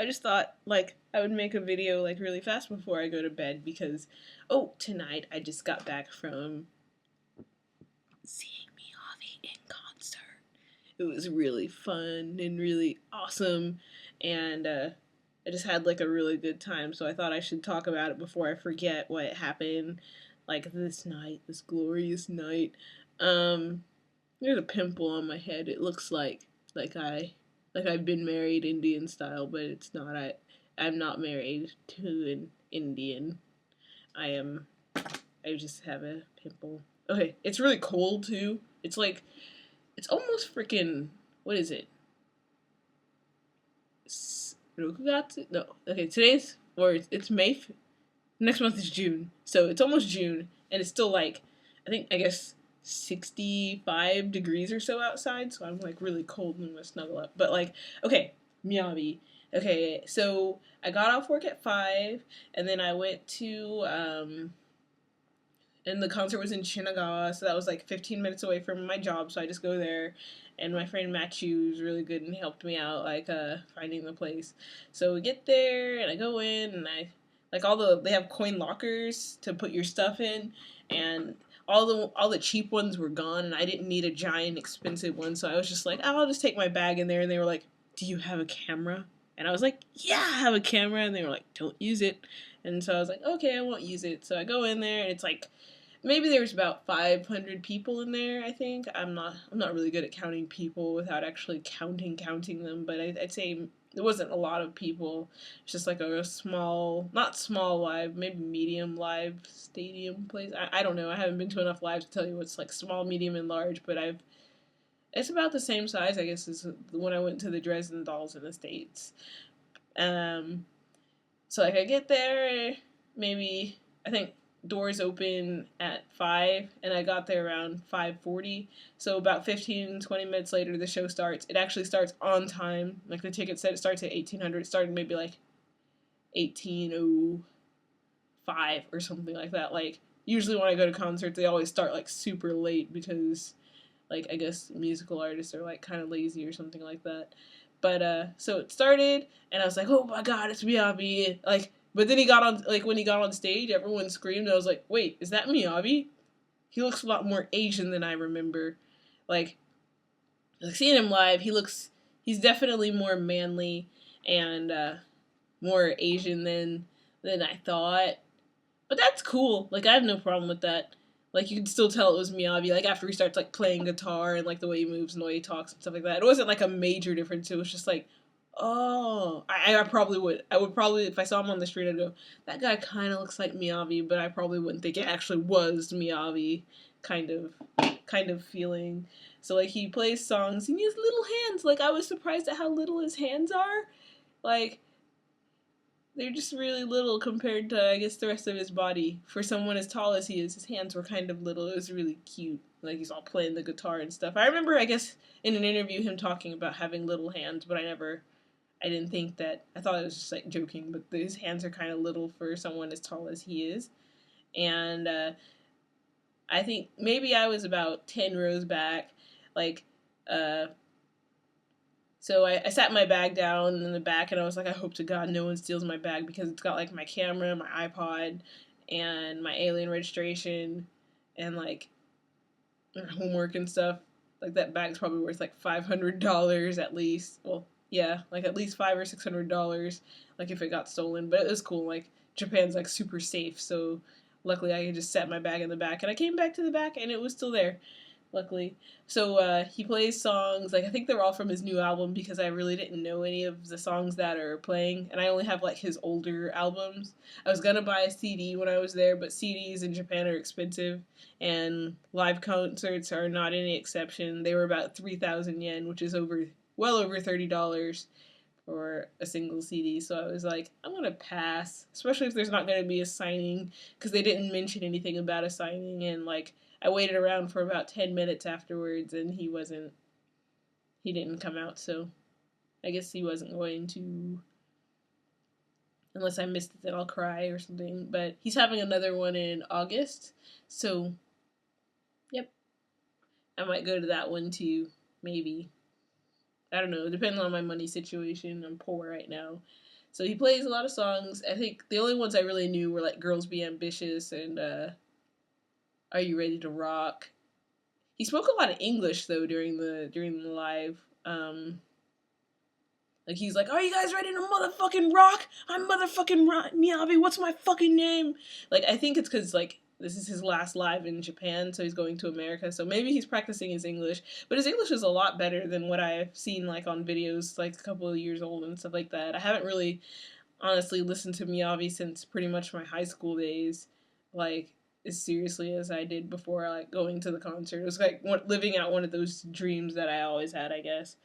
I just thought like I would make a video like really fast before I go to bed because tonight I just got back from seeing Miyavi in concert. It was really fun and really awesome, and I just had like a really good time. So I thought I should talk about it before I forget what happened. Like this night, this glorious night. Um, there's a pimple on my head. It looks like I I've been married Indian style, but it's not. I'm not married to an Indian. I am. I just have a pimple. Okay, it's really cold too. It's like it's almost freaking. What is it? Rokugatsu? No. Okay, today's or it's May. Next month is June, so it's almost June, and it's still like I guess 65 degrees or so outside. So I'm like really cold and I'm gonna snuggle up. But like, okay, Miyavi. Okay, so I got off work at 5, and then I went to and the concert was in Shinagawa, so that was like 15 minutes away from my job. So I just go there, and my friend Matthew was really good and helped me out like finding the place. So we get there, and I go in, and I like they have coin lockers to put your stuff in, and all the cheap ones were gone, and I didn't need a giant expensive one, so I was just like, I'll just take my bag in there, and they were like, "Do you have a camera?" And I was like, "Yeah, I have a camera," and they were like, "Don't use it." And so I was like, "Okay, I won't use it." So I go in there, and it's like maybe there's about 500 people in there. I think I'm not really good at counting people without actually counting them, but I'd say there wasn't a lot of people. It's just like a small, not small live, maybe medium live stadium place. I don't know. I haven't been to enough lives to tell you what's like small, medium, and large, but it's about the same size, I guess, as when I went to the Dresden Dolls in the States. Um, so like I get there, maybe I think doors open at 5, and I got there around 5:40. So about 15-20 minutes later the show starts. It actually starts on time. Like the ticket said it starts at 1800. It started maybe like 18:05 or something like that. Like usually when I go to concerts they always start like super late because like I guess musical artists are like kind of lazy or something like that. But so it started, and I was like, "Oh my God, it's Miyavi!" Like, but then he got on, like when he got on stage, everyone screamed. And I was like, "Wait, is that Miyavi?" He looks a lot more Asian than I remember. Like, seeing him live, he's definitely more manly and more Asian than I thought. But that's cool. Like I have no problem with that. Like you can still tell it was Miyavi. Like after he starts like playing guitar and like the way he moves and the way he talks and stuff like that. It wasn't like a major difference. It was just like, oh, I probably would. I would probably if I saw him on the street, I'd go, that guy kind of looks like Miyavi, but I probably wouldn't think it actually was Miyavi. Kind of, kind of feeling. So like he plays songs and he has little hands. Like I was surprised at how little his hands are. Like they're just really little compared to, I guess, the rest of his body. For someone as tall as he is, his hands were kind of little. It was really cute. Like, he's all playing the guitar and stuff. I remember, I guess, in an interview, him talking about having little hands, but I didn't think that, I thought it was just, like, joking, but his hands are kind of little for someone as tall as he is. And, I think maybe I was about 10 rows back. Like, uh, so I sat my bag down in the back, and I was like, I hope to God no one steals my bag because it's got like my camera, my iPod, and my alien registration, and like homework and stuff. Like that bag's probably worth like $500 at least. Well, yeah, like at least $500 or $600. Like if it got stolen, but it was cool. Like Japan's like super safe, so luckily I just set my bag in the back, and I came back to the back, and it was still there luckily. So he plays songs, like I think they're all from his new album because I really didn't know any of the songs that are playing, and I only have like his older albums. I was gonna buy a CD when I was there, but CDs in Japan are expensive, and live concerts are not any exception. They were about 3,000 yen, which is well over $30 for a single CD. So I was like, I'm gonna pass, especially if there's not gonna be a signing, because they didn't mention anything about a signing, and like I waited around for about 10 minutes afterwards, and he didn't come out, so I guess he wasn't going to, unless I missed it, then I'll cry or something. But he's having another one in August, so yep, I might go to that one too, maybe. I don't know, depending on my money situation. I'm poor right now. So he plays a lot of songs. I think the only ones I really knew were like Girls Be Ambitious and Are You Ready to Rock. He spoke a lot of English though during the live. Like he's like, "Are you guys ready to motherfucking rock? I'm motherfucking Miyavi. What's my fucking name?" Like I think it's because like this is his last live in Japan, so he's going to America. So maybe he's practicing his English, but his English is a lot better than what I've seen like on videos like a couple of years old and stuff like that. I haven't really honestly listened to Miyavi since pretty much my high school days, like as seriously as I did before like going to the concert. It was like living out one of those dreams that I always had, I guess.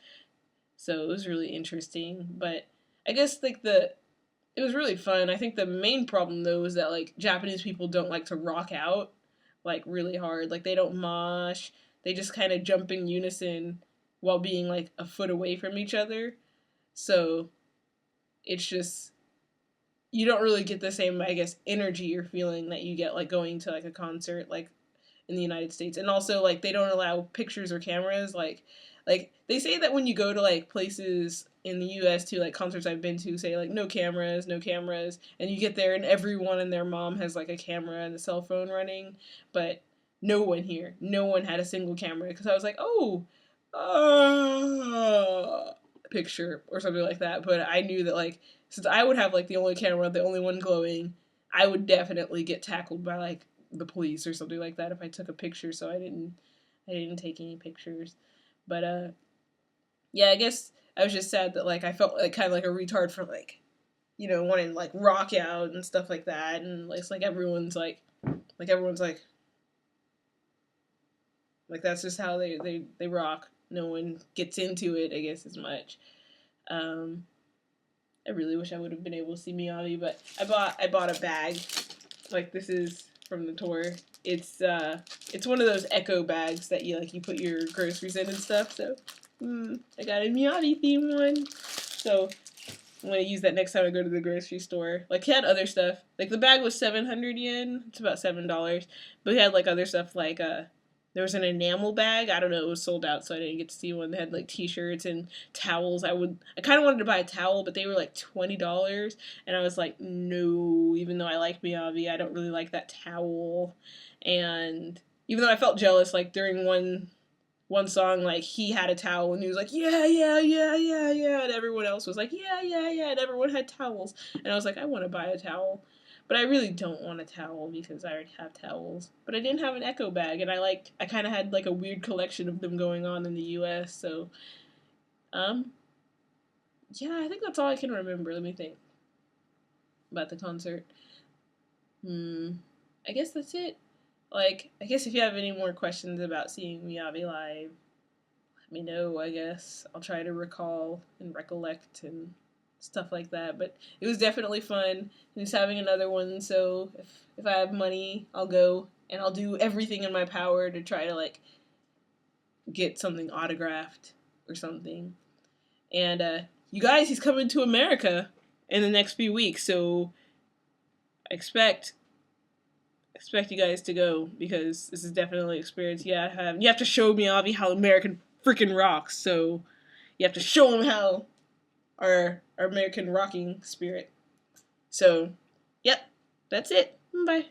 So it was really interesting, but I guess like it was really fun. I think the main problem though is that like Japanese people don't like to rock out like really hard. Like they don't mosh. They just kind of jump in unison while being like a foot away from each other. So it's just you don't really get the same, I guess, energy or feeling that you get like going to like a concert like in the United States. And also like they don't allow pictures or cameras like they say that when you go to like places in the US too, like concerts I've been to say like no cameras, no cameras, and you get there and everyone and their mom has like a camera and a cell phone running, but no one here, no one had a single camera because I was like, "Oh, picture or something like that." But I knew that like since I would have like the only camera, the only one glowing, I would definitely get tackled by like the police or something like that if I took a picture. So I didn't take any pictures. But yeah, I guess I was just sad that like I felt like kind of like a retard for like wanting to like rock out and stuff like that, and it's like everyone's like that's just how they rock. No one gets into it, I guess, as much. Um, I really wish I would have been able to see Miyavi, but I bought a bag. Like this is from the tour. It's one of those Echo bags that you put your groceries in and stuff. So I got a Miyavi theme one. So I'm gonna use that next time I go to the grocery store. Like he had other stuff. Like the bag was 700 yen. It's about $7. But he had like other stuff like there was an enamel bag. I don't know. It was sold out, so I didn't get to see one. They had like T-shirts and towels. I kind of wanted to buy a towel, but they were like $20, and I was like, no. Even though I like Miyavi, I don't really like that towel. And even though I felt jealous, like during one song, like he had a towel and he was like, yeah, yeah, yeah, yeah, yeah, and everyone else was like, yeah, yeah, yeah, and everyone had towels, and I was like, I want to buy a towel. But I really don't want a towel because I already have towels. But I didn't have an Echo bag, and I kind of had like a weird collection of them going on in the U.S. So, um, yeah, I think that's all I can remember. Let me think about the concert. I guess that's it. Like, I guess if you have any more questions about seeing Miyavi live, let me know. I guess I'll try to recall and recollect and stuff like that. But it was definitely fun. He's having another one, so if I have money, I'll go and I'll do everything in my power to try to like get something autographed or something. And you guys, he's coming to America in the next few weeks, so I expect you guys to go because this is definitely an experience. Yeah, you have to show Miyavi how American freaking rocks. So you have to show him how our American rocking spirit. So, yep, that's it. Bye.